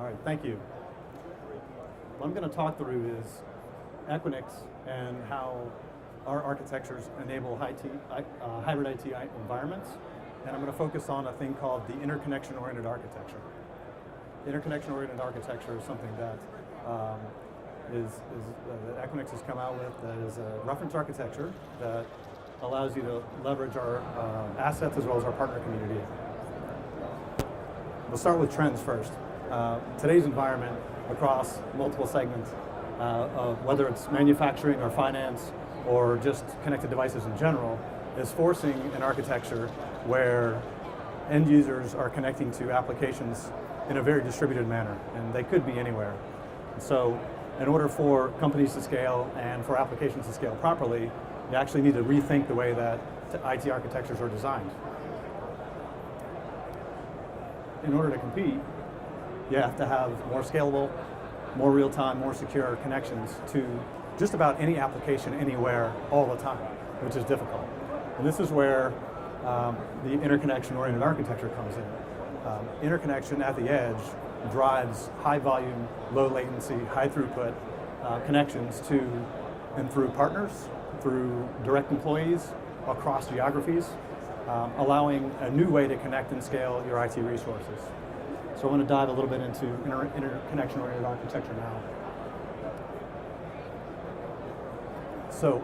All right, thank you. What I'm going to talk through is Equinix and how our architectures enable hybrid IT environments. And I'm going to focus on a thing called the interconnection-oriented architecture. Interconnection-oriented architecture is something that that Equinix has come out with that is a reference architecture that allows you to leverage our assets as well as our partner community. We'll start with trends first. Today's environment across multiple segments, whether it's manufacturing or finance or just connected devices in general, is forcing an architecture where end users are connecting to applications in a very distributed manner, and they could be anywhere. So in order for companies to scale and for applications to scale properly, you actually need to rethink the way that IT architectures are designed. In order to compete, you have to have more scalable, more real-time, more secure connections to just about any application anywhere all the time, which is difficult. And this is where the interconnection-oriented architecture comes in. Interconnection at the edge drives high volume, low latency, high throughput connections to and through partners, through direct employees across geographies, allowing a new way to connect and scale your IT resources. So I want to dive a little bit into interconnection-oriented architecture now. So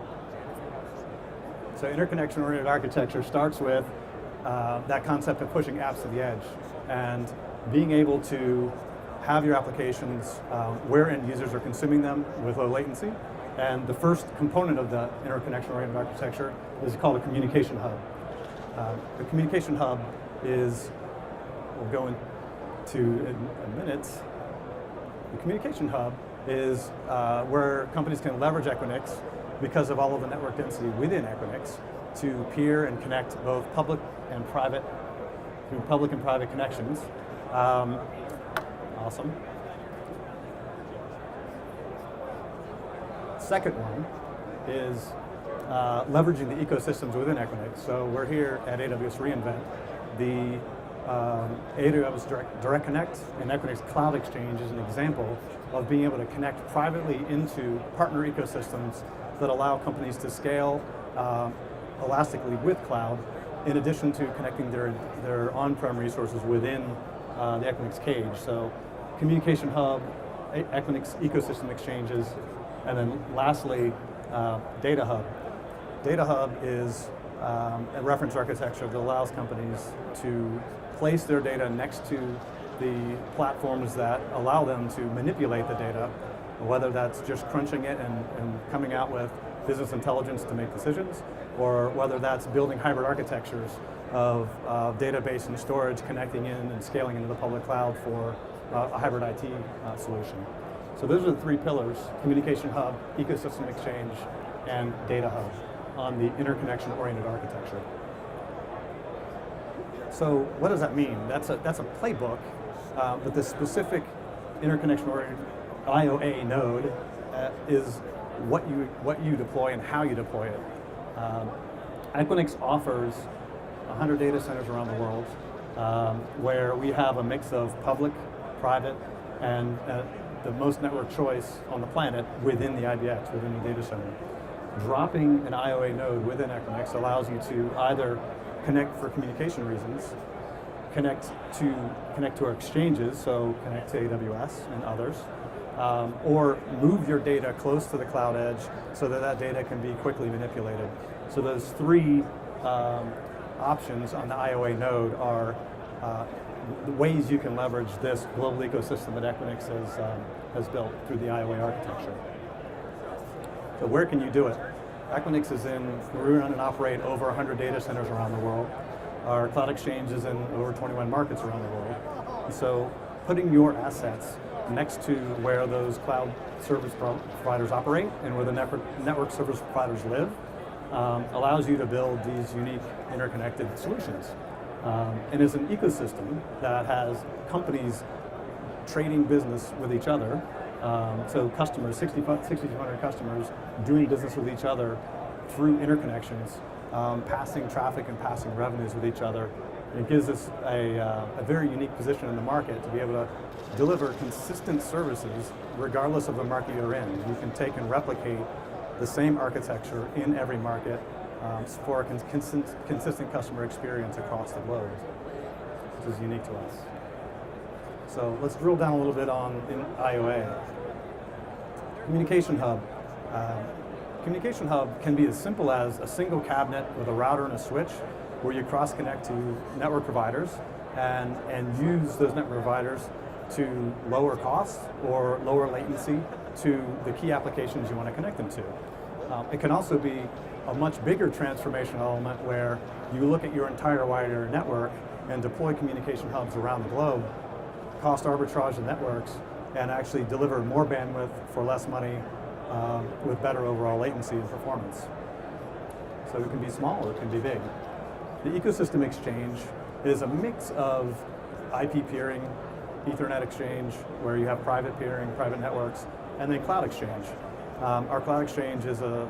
interconnection-oriented architecture starts with that concept of pushing apps to the edge and being able to have your applications where end users are consuming them with low latency. And the first component of the interconnection-oriented architecture is called a communication hub. The communication hub is, we'll go into in a minute. The communication hub is where companies can leverage Equinix because of all of the network density within Equinix to peer and connect both public and private, through public and private connections. Awesome. Second one is leveraging the ecosystems within Equinix. So we're here at AWS reInvent. The AWS Direct Connect and Equinix Cloud Exchange is an example of being able to connect privately into partner ecosystems that allow companies to scale elastically with cloud, in addition to connecting their on-prem resources within the Equinix cage. So communication hub, Equinix ecosystem exchanges, and then lastly, data hub. Data hub is a reference architecture that allows companies to place their data next to the platforms that allow them to manipulate the data, whether that's just crunching it and coming out with business intelligence to make decisions, or whether that's building hybrid architectures of database and storage connecting in and scaling into the public cloud for a hybrid IT solution. So those are the three pillars: communication hub, ecosystem exchange, and data hub on the interconnection-oriented architecture. So what does that mean? That's a playbook, but the specific interconnection-oriented IOA node is what you deploy and how you deploy it. Equinix offers 100 data centers around the world, where we have a mix of public, private, and the most network choice on the planet within the IBX, within the data center. Dropping an IOA node within Equinix allows you to either connect for communication reasons, connect to our exchanges, so connect to AWS and others, or move your data close to the cloud edge so that data can be quickly manipulated. So those three options on the IOA node are the ways you can leverage this global ecosystem that Equinix has built through the IOA architecture. So where can you do it? Equinix we run and operate over 100 data centers around the world. Our cloud exchange is in over 21 markets around the world. And so putting your assets next to where those cloud service providers operate and where the network service providers live allows you to build these unique interconnected solutions. And it's an ecosystem that has companies trading business with each other. So customers, 6,200 customers doing business with each other through interconnections, passing traffic and passing revenues with each other It gives us a very unique position in the market to be able to deliver consistent services regardless of the market you're in. You can take and replicate the same architecture in every market for a consistent customer experience across the globe, which is unique to us. So let's drill down a little bit on IOA. Communication Hub. Communication Hub can be as simple as a single cabinet with a router and a switch where you cross-connect to network providers and use those network providers to lower costs or lower latency to the key applications you want to connect them to. It can also be a much bigger transformational element where you look at your entire wider network and deploy communication hubs around the globe, cost arbitrage the networks, and actually deliver more bandwidth for less money with better overall latency and performance. So it can be small or it can be big. The ecosystem exchange is a mix of IP peering, Ethernet exchange, where you have private peering, private networks, and then cloud exchange. Our cloud exchange is a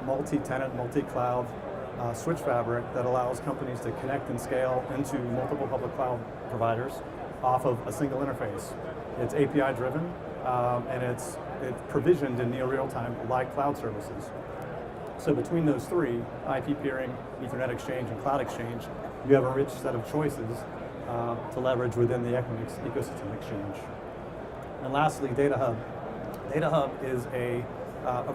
multi-tenant, multi-cloud switch fabric that allows companies to connect and scale into multiple public cloud providers off of a single interface. It's API driven, and it's provisioned in near real time like cloud services. So between those three, IP peering, Ethernet exchange, and cloud exchange, you have a rich set of choices to leverage within the Equinix ecosystem exchange. And lastly, Data Hub. Data Hub is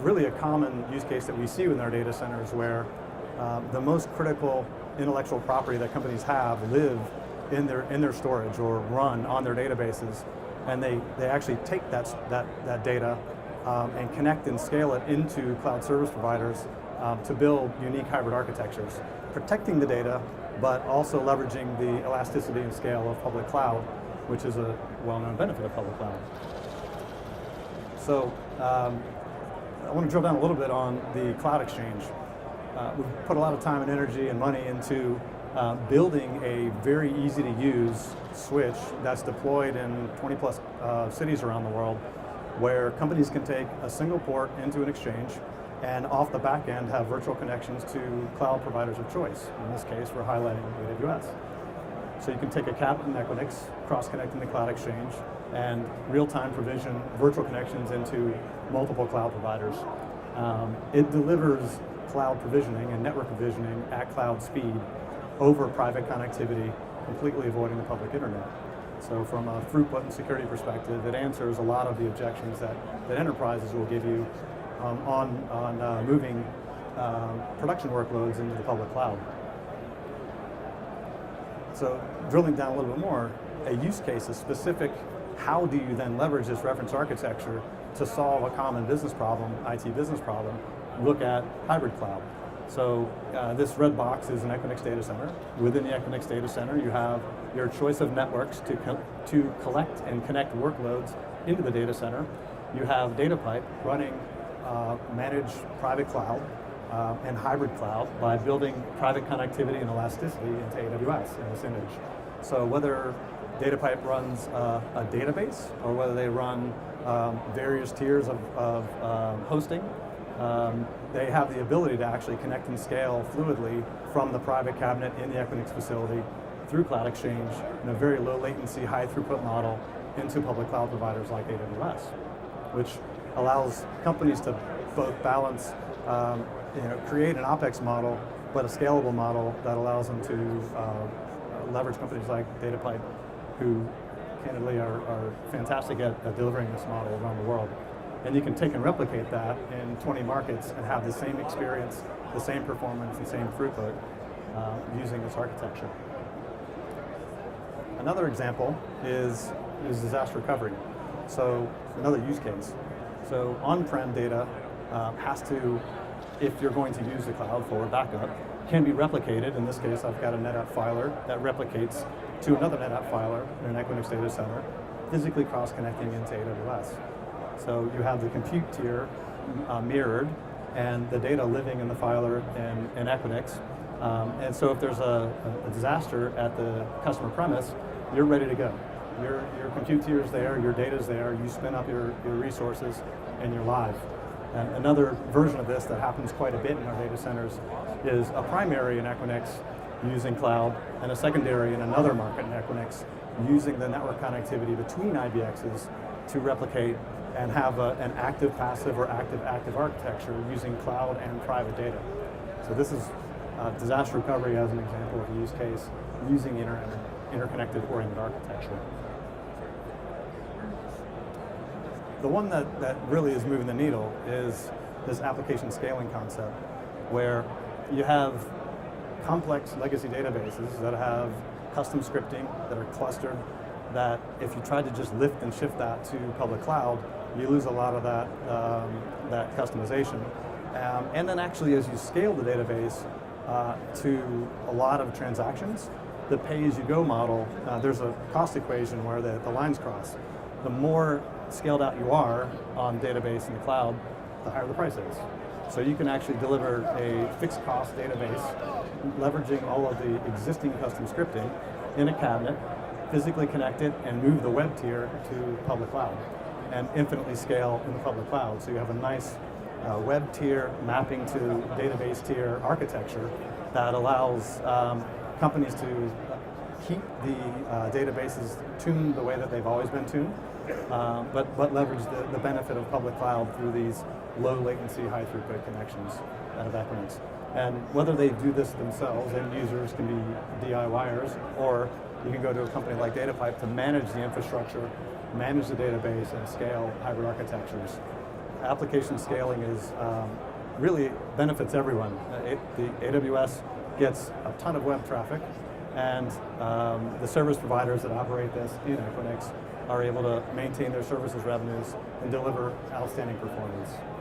really a common use case that we see in our data centers where the most critical intellectual property that companies have live in their storage or run on their databases, and they actually take that data and connect and scale it into cloud service providers to build unique hybrid architectures, protecting the data, but also leveraging the elasticity and scale of public cloud, which is a well-known benefit of public cloud. So I want to drill down a little bit on the cloud exchange. We've put a lot of time and energy and money into building a very easy to use switch that's deployed in 20 plus cities around the world, where companies can take a single port into an exchange and off the back end have virtual connections to cloud providers of choice. In this case, we're highlighting AWS. So you can take a cabinet in Equinix, cross-connecting the cloud exchange, and real-time provision virtual connections into multiple cloud providers. It delivers cloud provisioning and network provisioning at cloud speed over private connectivity, completely avoiding the public internet. So from a throughput and security perspective, it answers a lot of the objections that enterprises will give you on moving production workloads into the public cloud. So drilling down a little bit more, a use case is specific. How do you then leverage this reference architecture to solve a common business problem, IT business problem? Look at hybrid cloud. So this red box is an Equinix data center. Within the Equinix data center, you have your choice of networks to collect and connect workloads into the data center. You have Datapipe running managed private cloud and hybrid cloud by building private connectivity and elasticity into AWS in this image. So whether Datapipe runs a database or whether they run various tiers of hosting, they have the ability to actually connect and scale fluidly from the private cabinet in the Equinix facility through Cloud Exchange in a very low latency, high throughput model into public cloud providers like AWS, which allows companies to both balance, create an OpEx model, but a scalable model that allows them to leverage companies like Datapipe, who candidly are fantastic at delivering this model around the world. And you can take and replicate that in 20 markets and have the same experience, the same performance, and same throughput using this architecture. Another example is disaster recovery. So another use case. So on-prem data has to, if you're going to use the cloud for backup, can be replicated. In this case, I've got a NetApp filer that replicates to another NetApp filer in an Equinix data center, physically cross-connecting into AWS. So you have the compute tier mirrored and the data living in the filer in Equinix. And so if there's a disaster at the customer premise, you're ready to go. Your compute tier is there, your data is there, you spin up your resources, and you're live. And another version of this that happens quite a bit in our data centers is a primary in Equinix using cloud, and a secondary in another market in Equinix using the network connectivity between IBXs to replicate and have an active passive or active active architecture using cloud and private data. So this is disaster recovery as an example of a use case using interconnected oriented architecture. The one that really is moving the needle is this application scaling concept, where you have complex legacy databases that have custom scripting that are clustered, that if you try to just lift and shift that to public cloud, you lose a lot of that customization. And then actually as you scale the database to a lot of transactions, the pay-as-you-go model, there's a cost equation where the lines cross. The more scaled out you are on database in the cloud, the higher the price is. So you can actually deliver a fixed cost database, leveraging all of the existing custom scripting in a cabinet, physically connect it, and move the web tier to public cloud, and infinitely scale in the public cloud. So you have a nice web tier mapping to database tier architecture that allows companies to keep the databases tuned the way that they've always been tuned, but leverage the benefit of public cloud through these low latency, high throughput connections out of Equinix. And whether they do this themselves, end users can be DIYers, or you can go to a company like Datapipe to manage the infrastructure, manage the database, and scale hybrid architectures. Application scaling is really benefits everyone. The AWS gets a ton of web traffic, and the service providers that operate this in Equinix are able to maintain their services revenues and deliver outstanding performance.